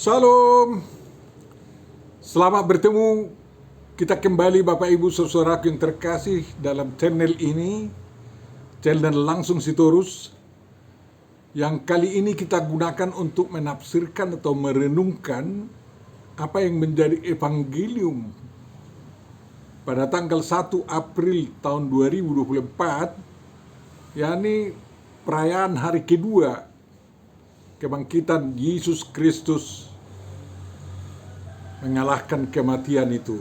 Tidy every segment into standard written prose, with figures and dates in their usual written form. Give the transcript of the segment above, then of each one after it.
Salam, selamat bertemu kita kembali Bapak Ibu Saudaraku yang terkasih dalam channel ini, channel Langsung Sitorus, yang kali ini kita gunakan untuk menafsirkan atau merenungkan apa yang menjadi evangelium pada tanggal 1 April tahun 2024, yakni perayaan hari kedua kebangkitan Yesus Kristus mengalahkan kematian itu.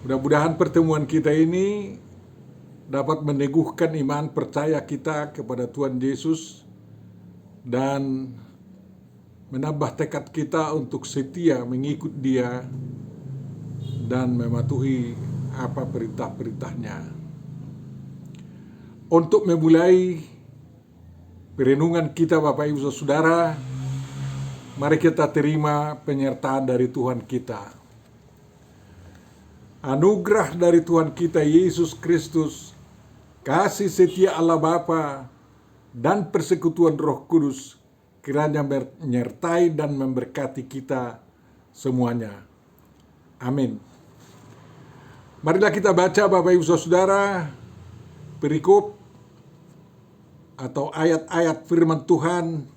Mudah-mudahan pertemuan kita ini dapat meneguhkan iman percaya kita kepada Tuhan Yesus dan menambah tekad kita untuk setia mengikut Dia dan mematuhi apa perintah-perintahnya. Untuk memulai perenungan kita Bapak Ibu Saudara, mari kita terima penyertaan dari Tuhan kita. Anugerah dari Tuhan kita Yesus Kristus, kasih setia Allah Bapa, dan persekutuan Roh Kudus kiranya menyertai dan memberkati kita semuanya. Amin. Marilah kita baca Bapak Ibu Saudara perikop atau ayat-ayat firman Tuhan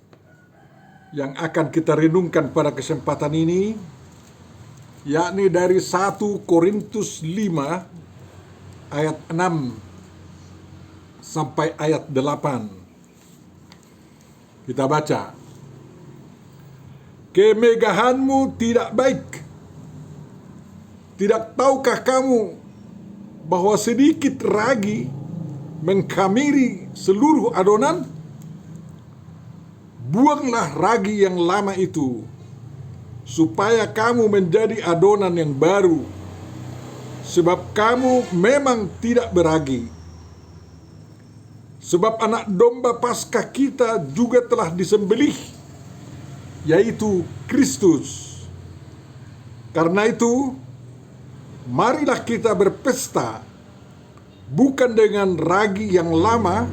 yang akan kita renungkan pada kesempatan ini, yakni dari 1 Korintus 5 ayat 6 sampai ayat 8. Kita baca. Kemegahanmu tidak baik. Tidak tahukah kamu bahwa sedikit ragi mengkamiri seluruh adonan? Buanglah ragi yang lama itu, supaya kamu menjadi adonan yang baru, sebab kamu memang tidak beragi. Sebab anak domba Paskah kita juga telah disembelih, yaitu Kristus. Karena itu, marilah kita berpesta, bukan dengan ragi yang lama,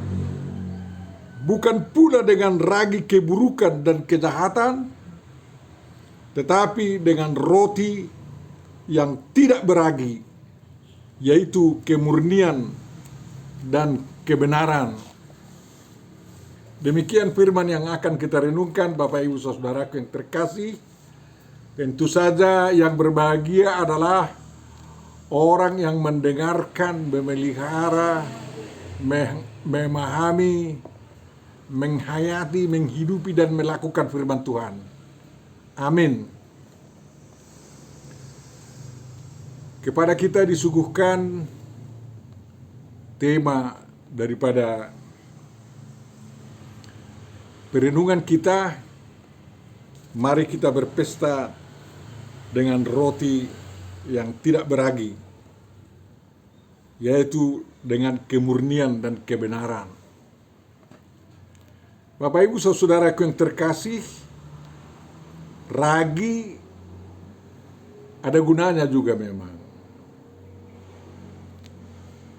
bukan pula dengan ragi keburukan dan kejahatan, tetapi dengan roti yang tidak beragi, yaitu kemurnian dan kebenaran. Demikian firman yang akan kita renungkan Bapak Ibu Saudaraku yang terkasih. Tentu saja yang berbahagia adalah orang yang mendengarkan, memelihara, memahami, menghayati, menghidupi, dan melakukan firman Tuhan. Amin. Kepada kita disuguhkan tema daripada perenungan kita, mari kita berpesta dengan roti yang tidak beragi, yaitu dengan kemurnian dan kebenaran. Bapak Ibu Saudaraku yang terkasih, ragi ada gunanya juga memang.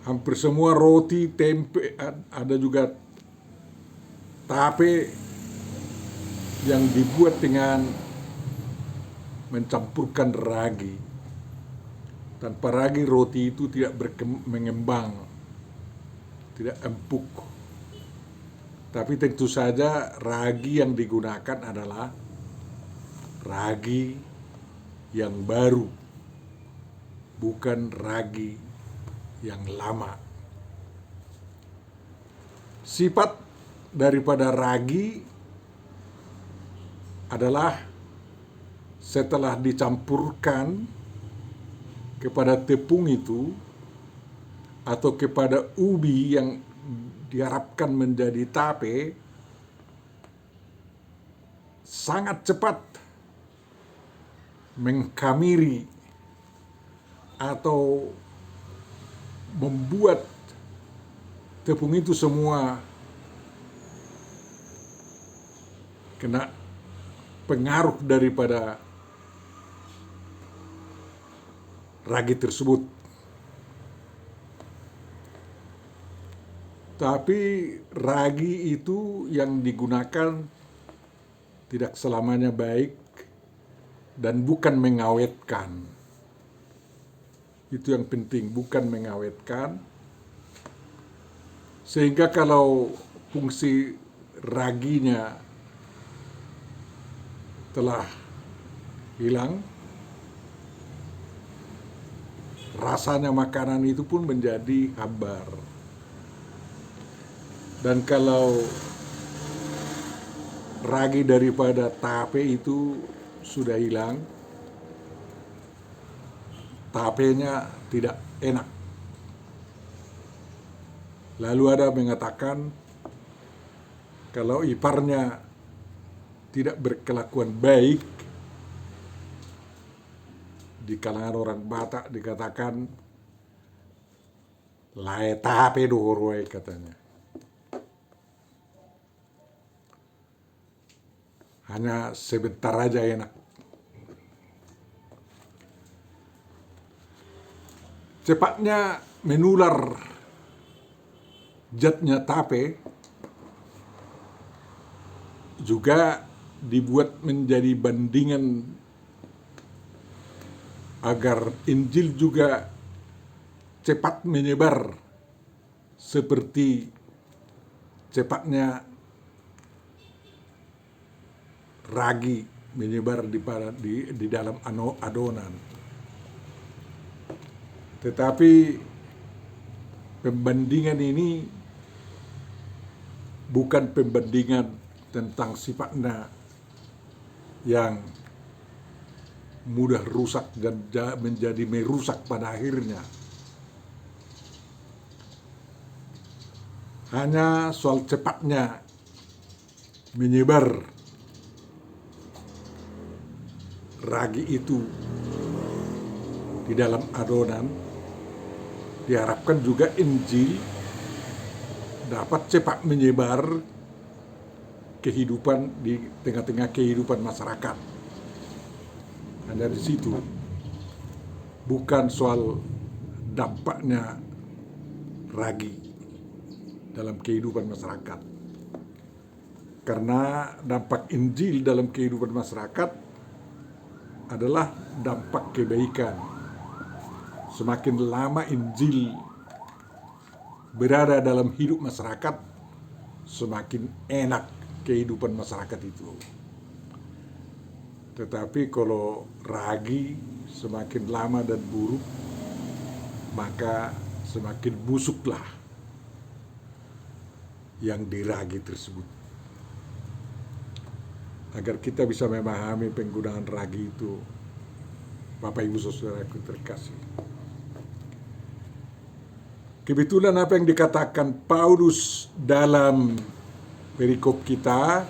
Hampir semua roti, tempe, ada juga tape yang dibuat dengan mencampurkan ragi. Tanpa ragi roti itu tidak mengembang, tidak empuk. Tapi tentu saja ragi yang digunakan adalah ragi yang baru, bukan ragi yang lama. Sifat daripada ragi adalah setelah dicampurkan kepada tepung itu atau kepada ubi yang diharapkan menjadi tape, sangat cepat mengkamiri atau membuat tepung itu semua kena pengaruh daripada ragi tersebut. Tapi ragi itu yang digunakan tidak selamanya baik dan bukan mengawetkan. Itu yang penting, bukan mengawetkan. Sehingga kalau fungsi raginya telah hilang, rasanya makanan itu pun menjadi hambar. Dan kalau ragi daripada tape itu sudah hilang, tapenya tidak enak. Lalu ada mengatakan kalau iparnya tidak berkelakuan baik, di kalangan orang Batak dikatakan lae tape dohoroi katanya. Hanya sebentar aja enak. Cepatnya menular zatnya tape juga dibuat menjadi bandingan agar Injil juga cepat menyebar seperti cepatnya ragi menyebar di dalam adonan. Tetapi pembandingan ini bukan pembandingan tentang sifatnya yang mudah rusak dan menjadi merusak pada akhirnya. Hanya soal cepatnya menyebar ragi itu di dalam adonan. Diharapkan juga Injil dapat cepat menyebar kehidupan di tengah-tengah kehidupan masyarakat. Hanya di situ, bukan soal dampaknya ragi dalam kehidupan masyarakat. Karena dampak Injil dalam kehidupan masyarakat adalah dampak kebaikan. Semakin lama Injil berada dalam hidup masyarakat, semakin enak kehidupan masyarakat itu. Tetapi kalau ragi semakin lama dan buruk, maka semakin busuklah yang diragi tersebut. Agar kita bisa memahami penggunaan ragi itu, Bapak Ibu Saudaraku terkasih. Kebetulan apa yang dikatakan Paulus dalam perikop kita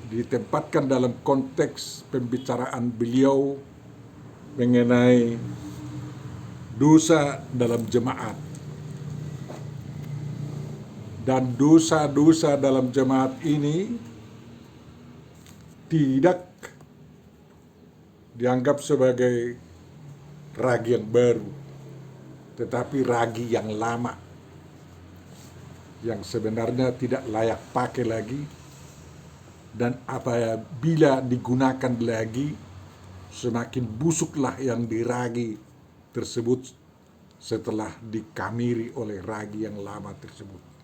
ditempatkan dalam konteks pembicaraan beliau mengenai dosa dalam jemaat. Dan dosa-dosa dalam jemaat ini tidak dianggap sebagai ragi yang baru, tetapi ragi yang lama, yang sebenarnya tidak layak pakai lagi, dan apabila digunakan lagi, semakin busuklah yang diragi tersebut setelah dikamiri oleh ragi yang lama tersebut.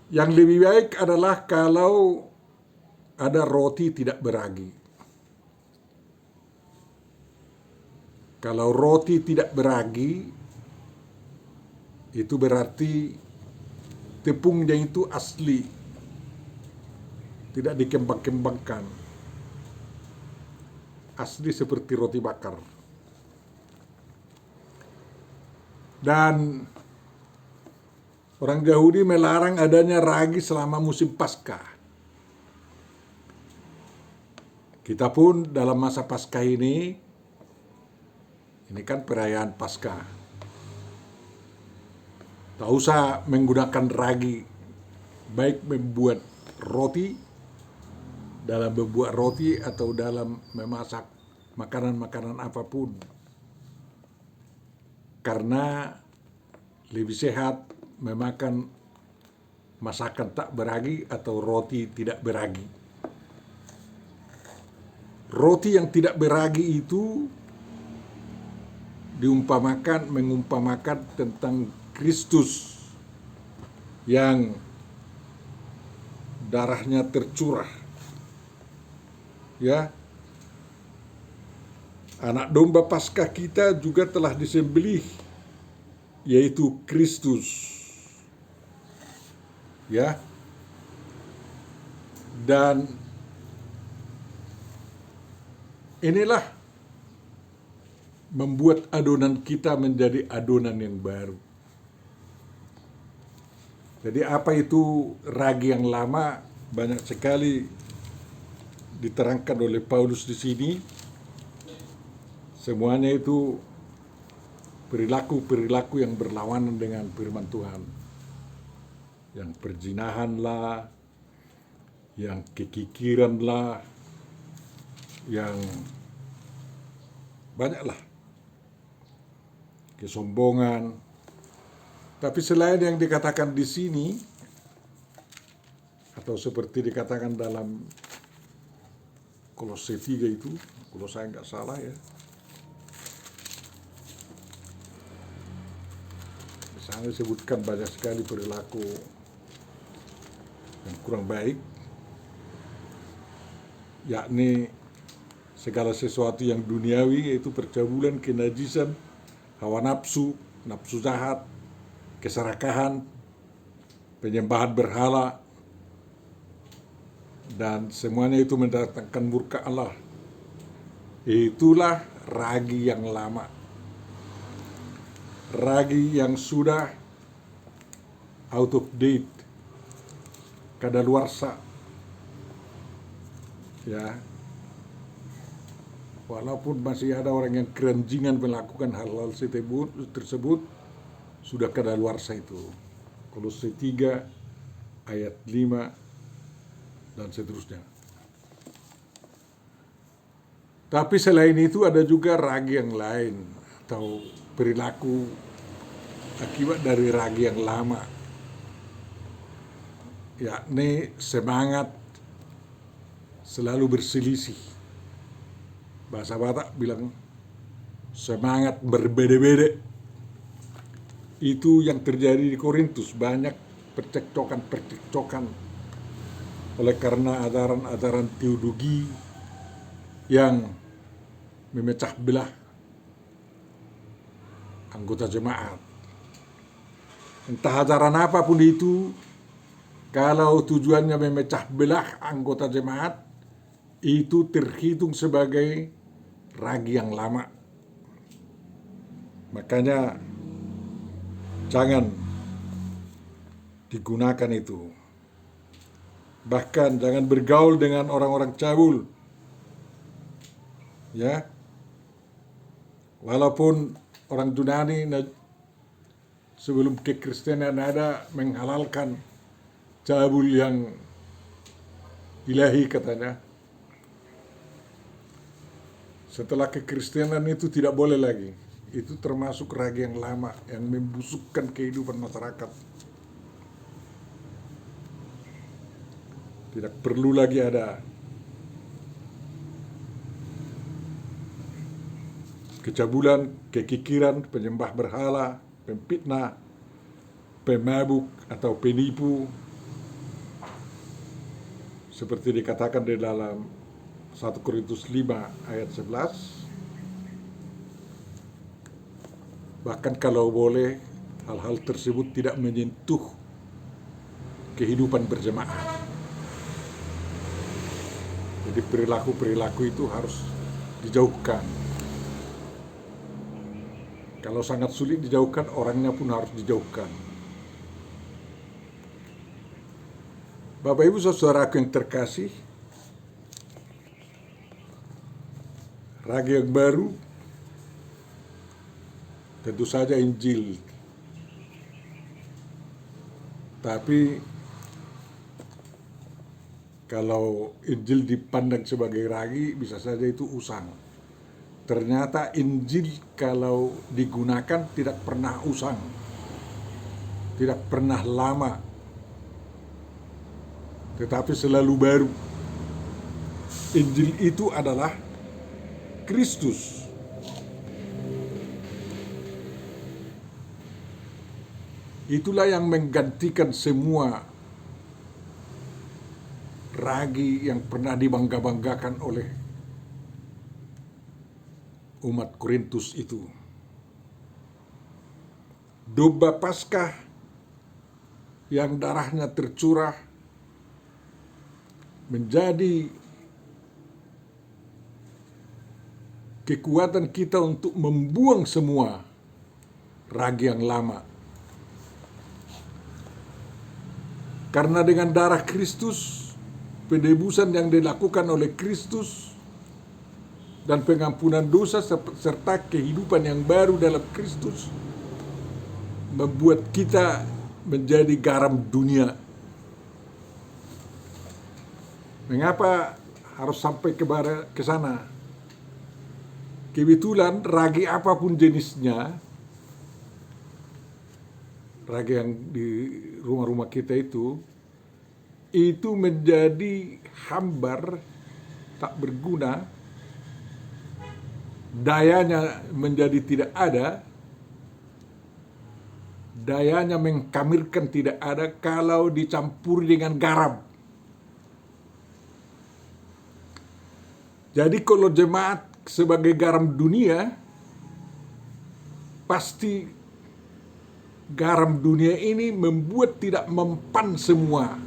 Yang lebih baik adalah kalau ada roti tidak beragi. Kalau roti tidak beragi, itu berarti tepungnya itu asli, tidak dikembang-kembangkan, asli seperti roti bakar. Dan orang Yahudi melarang adanya ragi selama musim Paskah. Kita pun dalam masa Paskah ini kan perayaan Paskah. Tak usah menggunakan ragi, baik membuat roti, dalam membuat roti atau dalam memasak makanan-makanan apapun. Karena lebih sehat memakan masakan tak beragi atau roti tidak beragi. Roti yang tidak beragi itu mengumpamakan tentang Kristus yang darahnya tercurah. Ya. Anak domba Paskah kita juga telah disembelih, yaitu Kristus. Ya. Dan inilah membuat adonan kita menjadi adonan yang baru. Jadi apa itu ragi yang lama, banyak sekali diterangkan oleh Paulus di sini. Semuanya itu perilaku-perilaku yang berlawanan dengan firman Tuhan. Yang perzinahan lah, yang kekikiran lah, yang banyaklah. Kesombongan. Tapi selain yang dikatakan di sini, atau seperti dikatakan dalam Kolose 3 itu, kalau saya nggak salah ya, di sana disebutkan banyak sekali perilaku yang kurang baik, yakni segala sesuatu yang duniawi, yaitu percabulan, kenajisan, hawa nafsu, nafsu jahat, keserakahan, penyembahan berhala, dan semuanya itu mendatangkan murka Allah. Itulah ragi yang lama, ragi yang sudah out of date, kadaluarsa. Ya, walaupun masih ada orang yang keranjingan melakukan hal-hal tersebut, sudah kadaluarsa itu. Kolose 3 ayat 5 dan seterusnya. Tapi selain itu ada juga ragi yang lain atau perilaku akibat dari ragi yang lama, yakni semangat selalu berselisih. Bahasa Batak bilang semangat berbeda-beda. Itu yang terjadi di Korintus, banyak percekcokan oleh karena ajaran-ajaran teologi yang memecah belah anggota jemaat. Entah ajaran apapun itu, kalau tujuannya memecah belah anggota jemaat, itu terhitung sebagai ragi yang lama. Makanya jangan digunakan itu. Bahkan jangan bergaul dengan orang-orang cabul. Ya. Walaupun orang Yunani sebelum kekristenan ada menghalalkan cabul yang ilahi katanya. Setelah kekristenan itu tidak boleh lagi. Itu termasuk ragi yang lama yang membusukkan kehidupan masyarakat. Tidak perlu lagi ada kecabulan, kekikiran, penyembah berhala, pemfitnah, pemabuk atau penipu. Seperti dikatakan di dalam 1 Korintus 5 ayat 11. Bahkan kalau boleh, hal-hal tersebut tidak menyentuh kehidupan berjemaah. Jadi perilaku-perilaku itu harus dijauhkan. Kalau sangat sulit dijauhkan, orangnya pun harus dijauhkan. Bapak Ibu saudaraku yang terkasih, ragi yang baru tentu saja Injil. Tapi kalau Injil dipandang sebagai ragi, bisa saja itu usang. Ternyata Injil kalau digunakan tidak pernah usang, tidak pernah lama. tetapi selalu baru. Injil itu adalah Kristus. Itulah yang menggantikan semua ragi yang pernah dibangga-banggakan oleh umat Korintus itu. Domba Paskah yang darahnya tercurah menjadi kekuatan kita untuk membuang semua ragi yang lama. Karena dengan darah Kristus, penebusan yang dilakukan oleh Kristus, dan pengampunan dosa serta kehidupan yang baru dalam Kristus, membuat kita menjadi garam dunia. Mengapa harus sampai ke sana? Kebetulan ragi apapun jenisnya, ragi yang di rumah-rumah kita itu menjadi hambar, tak berguna, dayanya menjadi tidak ada, dayanya mengkamirkan tidak ada kalau dicampur dengan garam. Jadi kalau jemaat sebagai garam dunia, pasti garam dunia ini membuat tidak mempan semua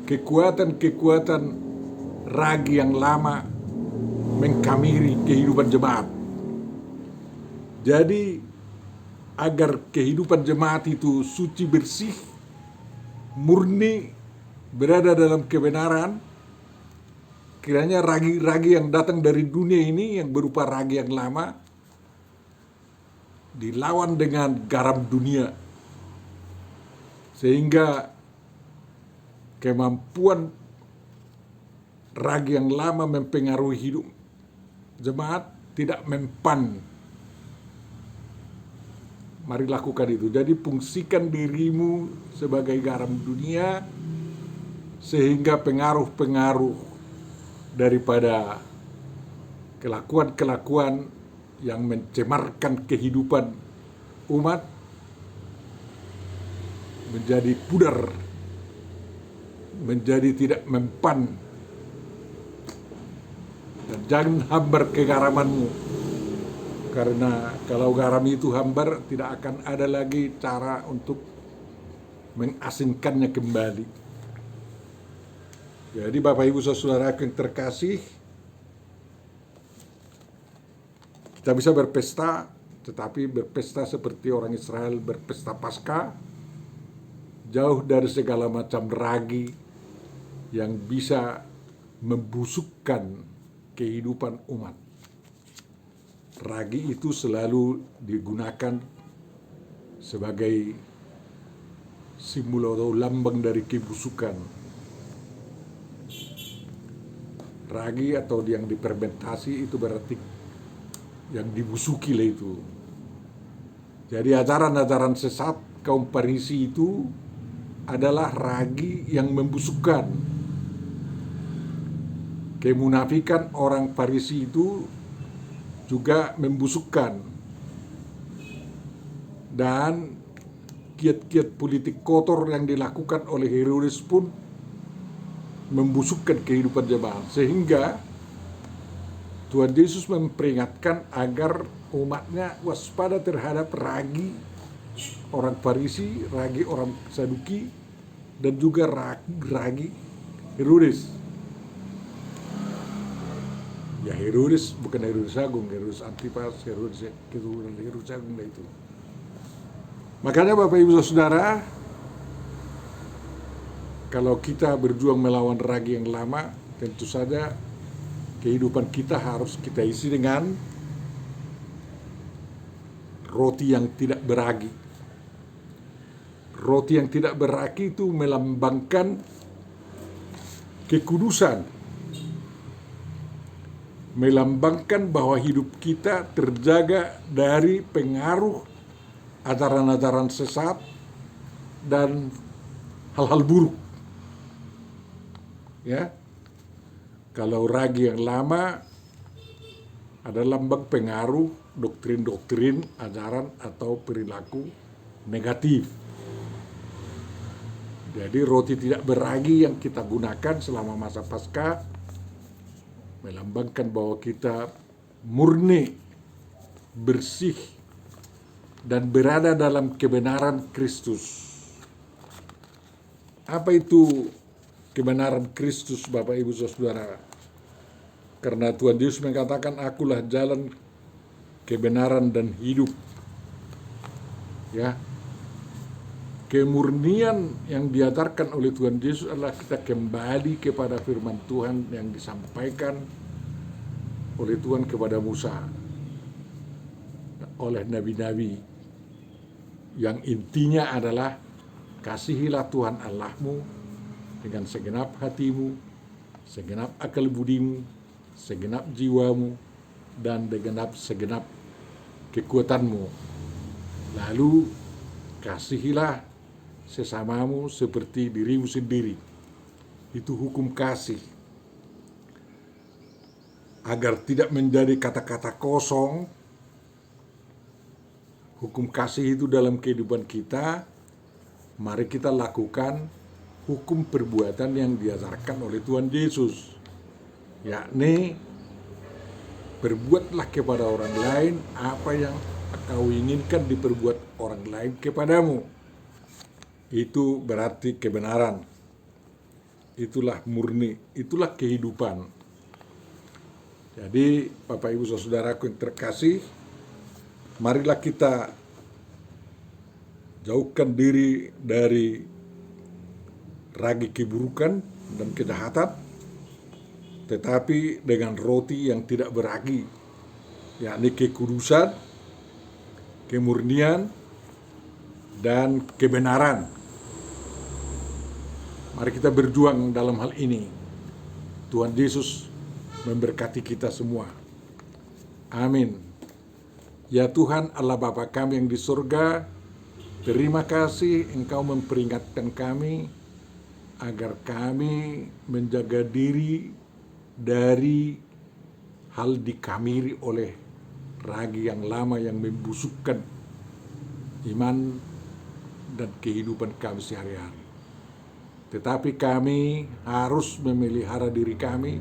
kekuatan-kekuatan ragi yang lama mengkamiri kehidupan jemaat. Jadi agar kehidupan jemaat itu suci, bersih, murni, berada dalam kebenaran, kiranya ragi-ragi yang datang dari dunia ini yang berupa ragi yang lama dilawan dengan garam dunia, sehingga kemampuan ragi yang lama mempengaruhi hidup jemaat tidak mempan. Mari lakukan itu. Jadi fungsikan dirimu sebagai garam dunia, sehingga pengaruh-pengaruh daripada kelakuan-kelakuan yang mencemarkan kehidupan umat menjadi pudar, menjadi tidak mempan. Dan jangan hambar kegaramanmu, karena kalau garam itu hambar, tidak akan ada lagi cara untuk mengasingkannya kembali. Jadi Bapak Ibu Saudara yang terkasih, kita bisa berpesta, tetapi berpesta seperti orang Israel berpesta Paskah, jauh dari segala macam ragi yang bisa membusukkan kehidupan umat. Ragi itu selalu digunakan sebagai simbol atau lambang dari kebusukan. Ragi atau yang difermentasi itu berarti yang dibusuki lah itu. Jadi ajaran-ajaran sesat kaum Farisi itu adalah ragi yang membusukkan. Kemunafikan orang Farisi itu juga membusukkan. Dan kiat-kiat politik kotor yang dilakukan oleh Herodes pun membusukkan kehidupan jemaat, sehingga Tuhan Yesus memperingatkan agar umatnya waspada terhadap ragi orang Farisi, ragi orang Saduki, dan juga ragi Herodes. Ya Herodes bukan Herodes Agung, Herodes Antipas, Herodes Agung itu. Makanya Bapak Ibu Saudara, kalau kita berjuang melawan ragi yang lama, tentu saja kehidupan kita harus kita isi dengan roti yang tidak beragi. Roti yang tidak beragi itu melambangkan kekudusan, melambangkan bahwa hidup kita terjaga dari pengaruh ajaran-ajaran sesat dan hal-hal buruk. Ya, kalau ragi yang lama ada lambang pengaruh doktrin-doktrin, ajaran atau perilaku negatif. Jadi roti tidak beragi yang kita gunakan selama masa Paskah melambangkan bahwa kita murni, bersih, dan berada dalam kebenaran Kristus. Apa itu kebenaran Kristus, Bapak Ibu Saudara? Karena Tuhan Yesus mengatakan, akulah jalan, kebenaran, dan hidup. Ya, kemurnian yang diajarkan oleh Tuhan Yesus adalah kita kembali kepada firman Tuhan yang disampaikan oleh Tuhan kepada Musa, oleh nabi-nabi, yang intinya adalah kasihilah Tuhan Allahmu dengan segenap hatimu, segenap akal budimu, segenap jiwamu, dan dengan segenap kekuatanmu. Lalu kasihilah sesamamu seperti dirimu sendiri. Itu hukum kasih. Agar tidak menjadi kata-kata kosong, hukum kasih itu dalam kehidupan kita, mari kita lakukan hukum perbuatan yang diajarkan oleh Tuhan Yesus, yakni berbuatlah kepada orang lain apa yang kau inginkan diperbuat orang lain kepadamu. Itu berarti kebenaran. Itulah murni, itulah kehidupan. Jadi Bapak Ibu Saudaraku yang terkasih, marilah kita jauhkan diri dari ragi keburukan dan kejahatan, tetapi dengan roti yang tidak beragi, yakni kekudusan, kemurnian, dan kebenaran. Mari kita berjuang dalam hal ini. Tuhan Yesus memberkati kita semua. Amin. Ya Tuhan Allah Bapa kami yang di surga, terima kasih Engkau memperingatkan kami agar kami menjaga diri dari hal dikamiri oleh ragi yang lama yang membusukkan iman dan kehidupan kami sehari-hari. Tetapi kami harus memelihara diri kami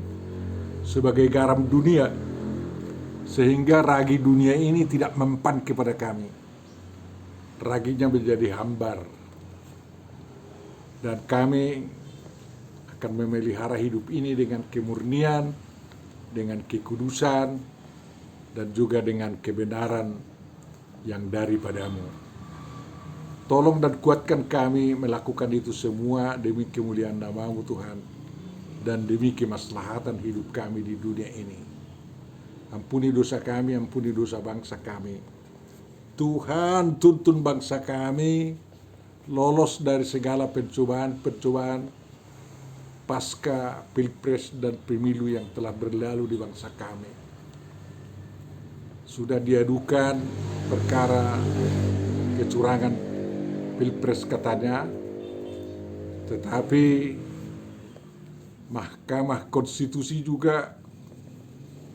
sebagai garam dunia, sehingga ragi dunia ini tidak mempan kepada kami. Raginya menjadi hambar. Dan kami akan memelihara hidup ini dengan kemurnian, dengan kekudusan, dan juga dengan kebenaran yang daripadamu. Tolong dan kuatkan kami melakukan itu semua demi kemuliaan nama-Mu Tuhan, dan demi kemaslahatan hidup kami di dunia ini. Ampuni dosa kami, ampuni dosa bangsa kami. Tuhan, tuntun bangsa kami lolos dari segala pencobaan-pencobaan pasca pilpres dan pemilu yang telah berlalu di bangsa kami. Sudah diadukan perkara kecurangan pilpres katanya, tetapi Mahkamah Konstitusi juga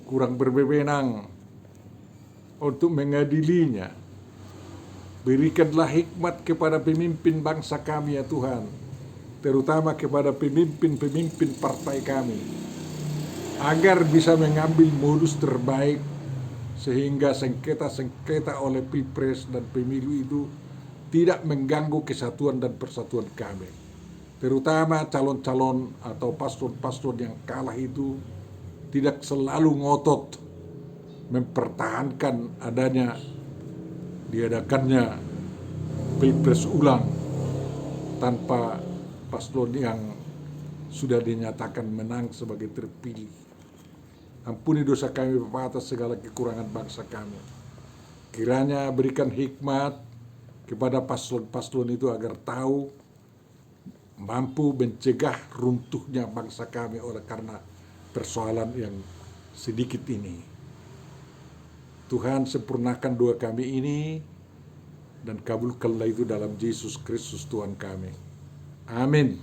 kurang berwenang untuk mengadilinya. Berikanlah hikmat kepada pemimpin bangsa kami ya Tuhan, terutama kepada pemimpin-pemimpin partai kami, agar bisa mengambil modus terbaik sehingga sengketa-sengketa oleh pilpres dan pemilu itu tidak mengganggu kesatuan dan persatuan kami. Terutama calon-calon atau paslon-paslon yang kalah itu tidak selalu ngotot mempertahankan diadakannya pilpres ulang tanpa paslon yang sudah dinyatakan menang sebagai terpilih. Ampuni dosa kami Bapa atas segala kekurangan bangsa kami. Kiranya berikan hikmat kepada paslon-paslon itu agar tahu mampu mencegah runtuhnya bangsa kami oleh karena persoalan yang sedikit ini. Tuhan, sempurnakan doa kami ini dan kabulkanlah itu dalam Yesus Kristus Tuhan kami. Amin.